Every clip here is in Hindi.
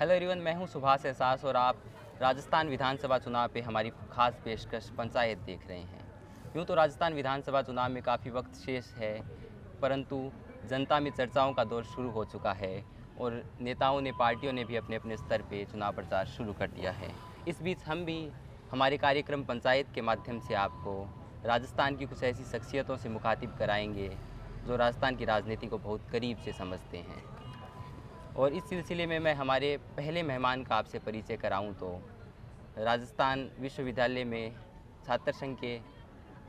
हेलो एवरीवन, मैं हूं सुभाष एहसास और आप राजस्थान विधानसभा चुनाव पे हमारी खास पेशकश पंचायत देख रहे हैं। यूँ तो राजस्थान विधानसभा चुनाव में काफ़ी वक्त शेष है, परंतु जनता में चर्चाओं का दौर शुरू हो चुका है और नेताओं ने, पार्टियों ने भी अपने अपने स्तर पे चुनाव प्रचार शुरू कर दिया है। इस बीच हम भी हमारे कार्यक्रम पंचायत के माध्यम से आपको राजस्थान की कुछ ऐसी शख्सियतों से मुखातिब कराएंगे जो राजस्थान की राजनीति को बहुत करीब से समझते हैं। और इस सिलसिले में मैं हमारे पहले मेहमान का आपसे परिचय कराऊं तो राजस्थान विश्वविद्यालय में छात्र संघ के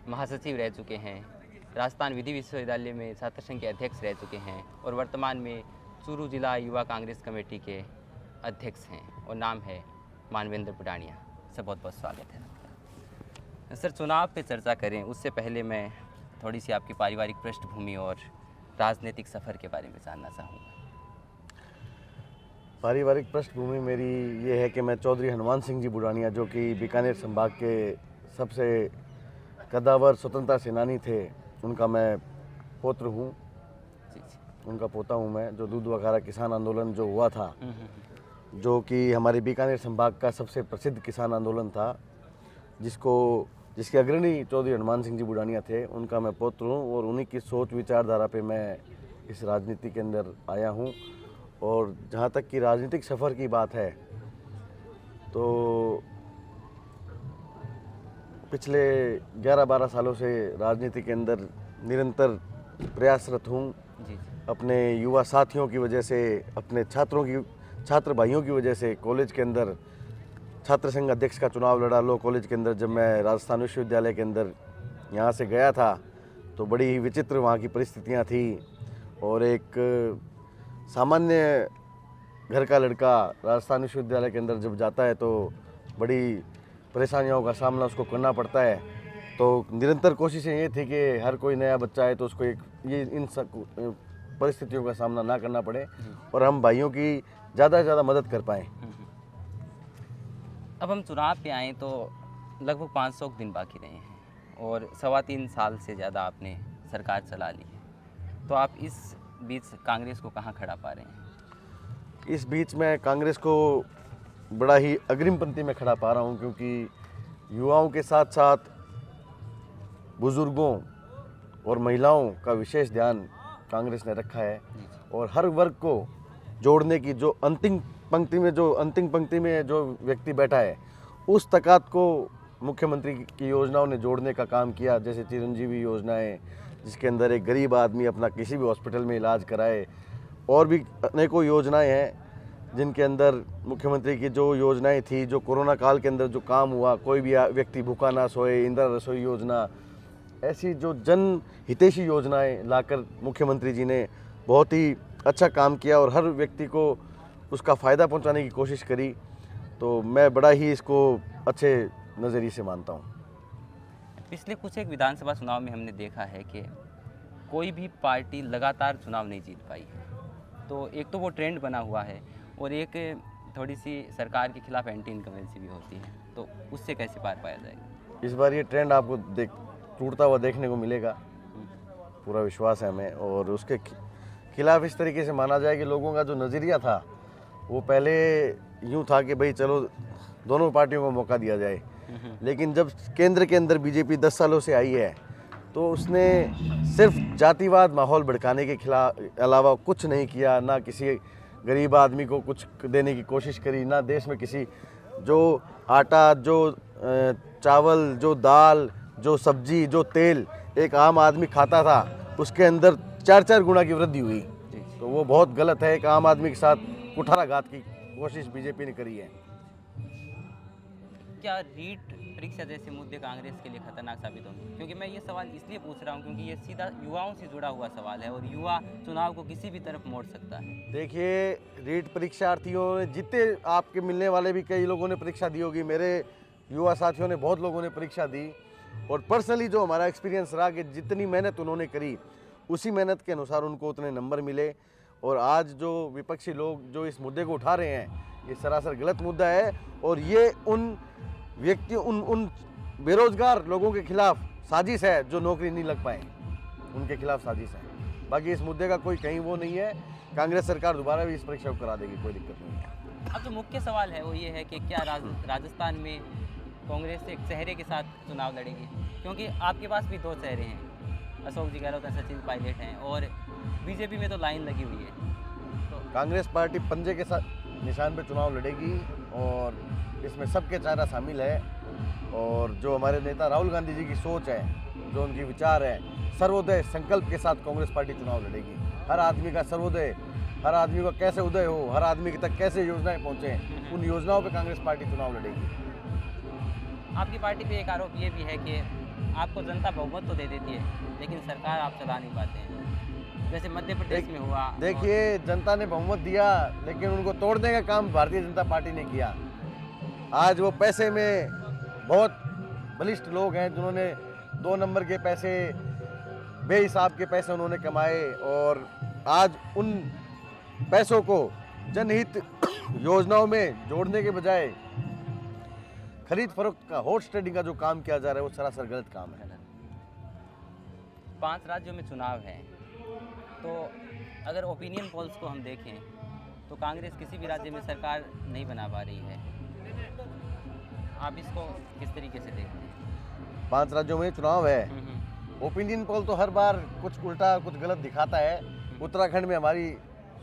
महासचिव रह चुके हैं, राजस्थान विधि विश्वविद्यालय में छात्र संघ के अध्यक्ष रह चुके हैं और वर्तमान में चूरू जिला युवा कांग्रेस कमेटी के अध्यक्ष हैं और नाम है मानवेंद्र पुडानिया। सर, बहुत बहुत स्वागत है। सर, चुनाव पे चर्चा करें उससे पहले मैं थोड़ी सी आपकी पारिवारिक पृष्ठभूमि और राजनीतिक सफ़र के बारे में जानना चाहूँगा। पारिवारिक पृष्ठभूमि मेरी ये है कि मैं चौधरी हनुमान सिंह जी बुडानिया, जो कि बीकानेर संभाग के सबसे कद्दावर स्वतंत्रता सेनानी थे, उनका मैं पौत्र हूँ, उनका पोता हूँ मैं। जो दूध वगैरह किसान आंदोलन जो हुआ था, जो कि हमारे बीकानेर संभाग का सबसे प्रसिद्ध किसान आंदोलन था, जिसके अग्रणी चौधरी हनुमान सिंह जी बुडानिया थे, उनका मैं पौत्र हूँ और उन्हीं की सोच विचारधारा पे मैं इस राजनीति के अंदर आया हूँ। और जहाँ तक कि राजनीतिक सफ़र की बात है तो पिछले 11-12 सालों से राजनीति के अंदर निरंतर प्रयासरत हूँ। अपने युवा साथियों की वजह से, अपने छात्र भाइयों की वजह से कॉलेज के अंदर छात्र संघ अध्यक्ष का चुनाव लड़ा लो कॉलेज के अंदर। जब मैं राजस्थान विश्वविद्यालय के अंदर यहाँ से गया था तो बड़ी ही विचित्र वहाँ की परिस्थितियाँ थी और एक सामान्य घर का लड़का राजस्थान विश्वविद्यालय के अंदर जब जाता है तो बड़ी परेशानियों का सामना उसको करना पड़ता है। तो निरंतर कोशिशें ये थी कि हर कोई नया बच्चा है तो उसको इन परिस्थितियों का सामना ना करना पड़े और हम भाइयों की ज़्यादा से ज़्यादा मदद कर पाएँ। अब हम चुनाव पे आएँ तो लगभग 500 दिन बाकी रहे हैं और 3.25 साल से ज़्यादा आपने सरकार चला ली है, तो आप इस बीच कांग्रेस को कहाँ खड़ा पा रहे हैं? इस बीच मैं कांग्रेस को बड़ा ही अग्रिम पंक्ति में खड़ा पा रहा हूँ, क्योंकि युवाओं के साथ साथ बुजुर्गों और महिलाओं का विशेष ध्यान कांग्रेस ने रखा है और हर वर्ग को जोड़ने की जो अंतिम पंक्ति में जो व्यक्ति बैठा है उस तकात को मुख्यमंत्री की योजनाओं ने जोड़ने का काम किया। जैसे चिरंजीवी योजनाएं, जिसके अंदर एक गरीब आदमी अपना किसी भी हॉस्पिटल में इलाज कराए, और भी अनेकों योजनाएं हैं जिनके अंदर मुख्यमंत्री की जो योजनाएं थी, जो कोरोना काल के अंदर जो काम हुआ, कोई भी व्यक्ति भूखा ना सोए, इंदिरा रसोई योजना, ऐसी जो जन हितैषी योजनाएं लाकर मुख्यमंत्री जी ने बहुत ही अच्छा काम किया और हर व्यक्ति को उसका फ़ायदा पहुंचाने की कोशिश करी। तो मैं बड़ा ही इसको अच्छे नज़रिए से मानता हूँ। पिछले कुछ एक विधानसभा चुनाव में हमने देखा है कि कोई भी पार्टी लगातार चुनाव नहीं जीत पाई है, तो एक तो वो ट्रेंड बना हुआ है और एक थोड़ी सी सरकार के खिलाफ एंटी इनकमेंसी भी होती है, तो उससे कैसे पार पाया जाएगा? इस बार ये ट्रेंड आपको टूटता हुआ देखने को मिलेगा, पूरा विश्वास है हमें। और उसके खिलाफ इस तरीके से माना जाए कि लोगों का जो नज़रिया था वो पहले यूँ था कि भाई चलो दोनों पार्टियों को मौका दिया जाए, लेकिन जब केंद्र के अंदर बीजेपी 10 सालों से आई है तो उसने सिर्फ जातिवाद माहौल भड़काने के खिलाफ अलावा कुछ नहीं किया। ना किसी गरीब आदमी को कुछ देने की कोशिश करी, ना देश में किसी जो आटा, जो चावल, जो दाल, जो सब्जी, जो तेल एक आम आदमी खाता था उसके अंदर 4-4 गुना की वृद्धि हुई। तो वो बहुत गलत है। एक आम आदमी के साथ कुठाराघात की कोशिश बीजेपी ने करी है। क्या रीट परीक्षा जैसे मुद्दे कांग्रेस के लिए खतरनाक साबित होंगे? क्योंकि मैं ये सवाल इसलिए पूछ रहा हूँ क्योंकि ये सीधा युवाओं से जुड़ा हुआ सवाल है और युवा चुनाव को किसी भी तरफ मोड़ सकता है। देखिए, रीट परीक्षार्थियों ने जितने आपके मिलने वाले भी कई लोगों ने परीक्षा दी होगी, मेरे युवा साथियों ने बहुत लोगों ने परीक्षा दी और पर्सनली जो हमारा एक्सपीरियंस रहा कि जितनी मेहनत उन्होंने करी उसी मेहनत के अनुसार उनको उतने नंबर मिले। और आज जो विपक्षी लोग जो इस मुद्दे को उठा रहे हैं, ये सरासर गलत मुद्दा है और ये उन बेरोजगार लोगों के खिलाफ साजिश है जो नौकरी नहीं लग पाए, उनके खिलाफ साजिश है। बाकी इस मुद्दे का कोई कहीं वो नहीं है। कांग्रेस सरकार दोबारा भी इस परीक्षा को करा देगी, कोई दिक्कत नहीं है। अब जो मुख्य सवाल है वो ये है कि क्या राजस्थान में कांग्रेस एक चेहरे के साथ चुनाव लड़ेगी, क्योंकि आपके पास भी दो चेहरे हैं, अशोक जी गहलोत और सचिन पायलट हैं, और बीजेपी में तो लाइन लगी हुई है। तो कांग्रेस पार्टी पंजे के साथ निशान पे चुनाव लड़ेगी और इसमें सबके चेहरा शामिल है। और जो हमारे नेता राहुल गांधी जी की सोच है, जो उनकी विचार है, सर्वोदय संकल्प के साथ कांग्रेस पार्टी चुनाव लड़ेगी। हर आदमी का सर्वोदय, हर आदमी का कैसे उदय हो, हर आदमी तक कैसे योजनाएं पहुंचे, उन योजनाओं पे कांग्रेस पार्टी चुनाव लड़ेगी। आपकी पार्टी पे एक आरोप ये भी है कि आपको जनता बहुमत तो दे देती है, लेकिन सरकार आप चला नहीं पाते हैं, जैसे मध्य प्रदेश में हुआ। देखिए, जनता ने बहुमत दिया, लेकिन उनको तोड़ने का काम भारतीय जनता पार्टी ने किया। आज वो पैसे में बहुत बलिष्ठ लोग हैं जिन्होंने 2 नंबर के पैसे, बेहिसाब के पैसे उन्होंने कमाए, और आज उन पैसों को जनहित योजनाओं में जोड़ने के बजाय खरीद फरोख्त का, हॉर्स ट्रेडिंग का जो काम किया जा रहा है, वो सरासर गलत काम है। 5 राज्यों में चुनाव है, तो अगर ओपिनियन पोल्स को हम देखें तो कांग्रेस किसी भी राज्य में सरकार नहीं बना पा रही है। आप इसको किस तरीके से देखते हैं? 5 राज्यों में चुनाव है, ओपिनियन पोल तो हर बार कुछ उल्टा कुछ गलत दिखाता है। उत्तराखंड में हमारी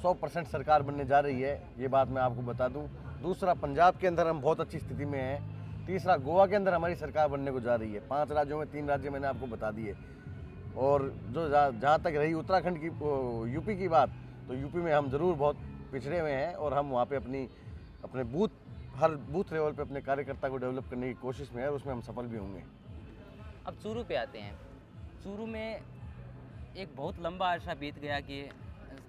100% सरकार बनने जा रही है, ये बात मैं आपको बता दूं। दूसरा, पंजाब के अंदर हम बहुत अच्छी स्थिति में हैं। तीसरा, गोवा के अंदर हमारी सरकार बनने को जा रही है। 5 राज्यों में 3 राज्य मैंने आपको बता दिए। और जो जहाँ तक रही उत्तराखंड की, यूपी की बात, तो यूपी में हम ज़रूर बहुत पिछड़े हुए हैं, और हम वहाँ पे अपने हर बूथ लेवल पे अपने कार्यकर्ता को डेवलप करने की कोशिश में है, और उसमें हम सफल भी होंगे। अब चूरू पे आते हैं। चूरू में एक बहुत लंबा अरसा बीत गया कि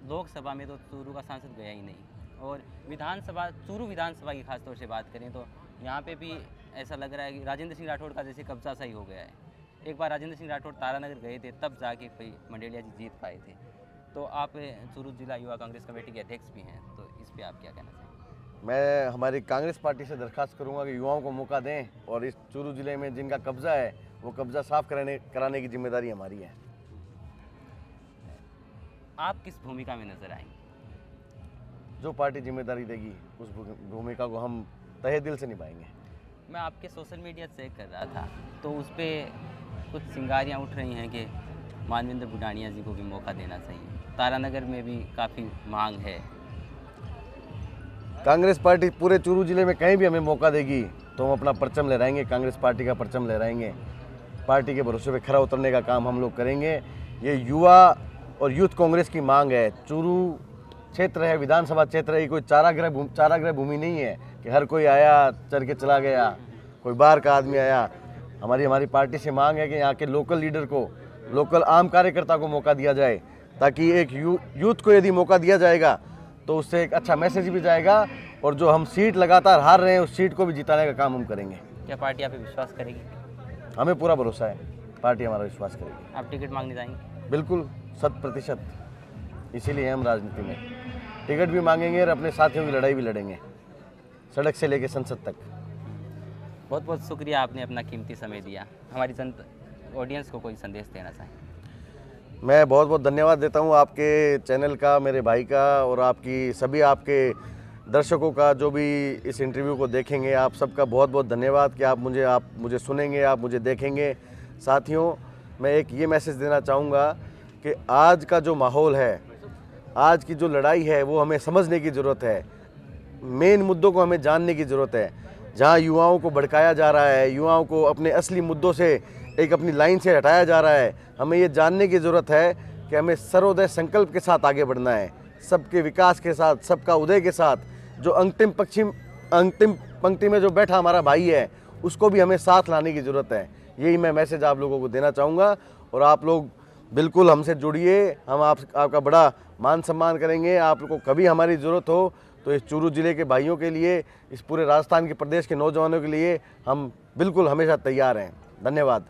लोकसभा में तो चूरू का सांसद गया ही नहीं, और चूरू विधानसभा की खासतौर से बात करें तो यहाँ पे भी ऐसा लग रहा है कि राजेंद्र सिंह राठौड़ का जैसे कब्जा सा ही हो गया है। एक बार राजेंद्र सिंह राठौड़ तारानगर गए थे, तब जाके कोई मंडेलिया जी जीत पाए थे। तो आप चूरू जिला युवा कांग्रेस कमेटी के अध्यक्ष भी हैं, तो इस पर आप क्या कहना चाहेंगे? मैं हमारी कांग्रेस पार्टी से दरख्वास्त करूंगा कि युवाओं को मौका दें, और इस चूरू जिले में जिनका कब्जा है वो कब्जा साफ कराने की जिम्मेदारी हमारी है। आप किस भूमिका में नजर आएंगे? जो पार्टी जिम्मेदारी देगी उस भूमिका को हम तहे दिल से निभाएंगे। मैं आपके सोशल मीडिया चेक कर रहा था, तो उस पर कुछ चिंगारियाँ उठ रही हैं कि मानवेंद्र बुढ़ानिया जी को भी मौका देना चाहिए। तारानगर में भी काफ़ी मांग है। कांग्रेस पार्टी पूरे चूरू जिले में कहीं भी हमें मौका देगी तो हम अपना परचम लहराएंगे, कांग्रेस पार्टी का परचम लहराएंगे। पार्टी के भरोसे पे खरा उतरने का काम हम लोग करेंगे। ये युवा और यूथ कांग्रेस की मांग है। चूरू क्षेत्र है, विधानसभा क्षेत्र है, ये कोई चारागृह भूमि नहीं है कि हर कोई आया चल के चला गया, कोई बाहर का आदमी आया। हमारी पार्टी से मांग है कि यहाँ के लोकल लीडर को, लोकल आम कार्यकर्ता को मौका दिया जाए, ताकि एक यूथ को यदि मौका दिया जाएगा तो उससे एक अच्छा मैसेज भी जाएगा, और जो हम सीट लगातार हार रहे हैं उस सीट को भी जिताने का काम हम करेंगे। क्या पार्टी आप पे विश्वास करेगी? हमें पूरा भरोसा है, पार्टी हमारा विश्वास करेगी। आप टिकट मांगने जाएंगे? बिल्कुल, 100%। इसीलिए हम राजनीति में टिकट भी मांगेंगे और अपने साथियों की लड़ाई भी लड़ेंगे, सड़क से लेकर संसद तक। बहुत बहुत शुक्रिया, आपने अपना कीमती समय दिया। हमारी ऑडियंस को कोई संदेश देना चाहें? मैं बहुत बहुत धन्यवाद देता हूं आपके चैनल का, मेरे भाई का, और सभी आपके दर्शकों का जो भी इस इंटरव्यू को देखेंगे। आप सबका बहुत बहुत धन्यवाद कि आप मुझे सुनेंगे, आप मुझे देखेंगे। साथियों, मैं एक ये मैसेज देना चाहूँगा कि आज का जो माहौल है, आज की जो लड़ाई है, वो हमें समझने की ज़रूरत है। मेन मुद्दों को हमें जानने की ज़रूरत है। जहाँ युवाओं को भड़काया जा रहा है, युवाओं को अपने असली मुद्दों से एक अपनी लाइन से हटाया जा रहा है, हमें ये जानने की ज़रूरत है कि हमें सर्वोदय संकल्प के साथ आगे बढ़ना है, सबके विकास के साथ, सबका उदय के साथ। जो अंतिम पंक्ति में जो बैठा हमारा भाई है, उसको भी हमें साथ लाने की ज़रूरत है। यही मैं मैसेज आप लोगों को देना चाहूँगा, और आप लोग बिल्कुल हमसे जुड़िए। हम आपका बड़ा मान सम्मान करेंगे। आप लोगों को कभी हमारी ज़रूरत हो तो इस चूरू जिले के भाइयों के लिए, इस पूरे राजस्थान के प्रदेश के नौजवानों के लिए हम बिल्कुल हमेशा तैयार हैं। धन्यवाद।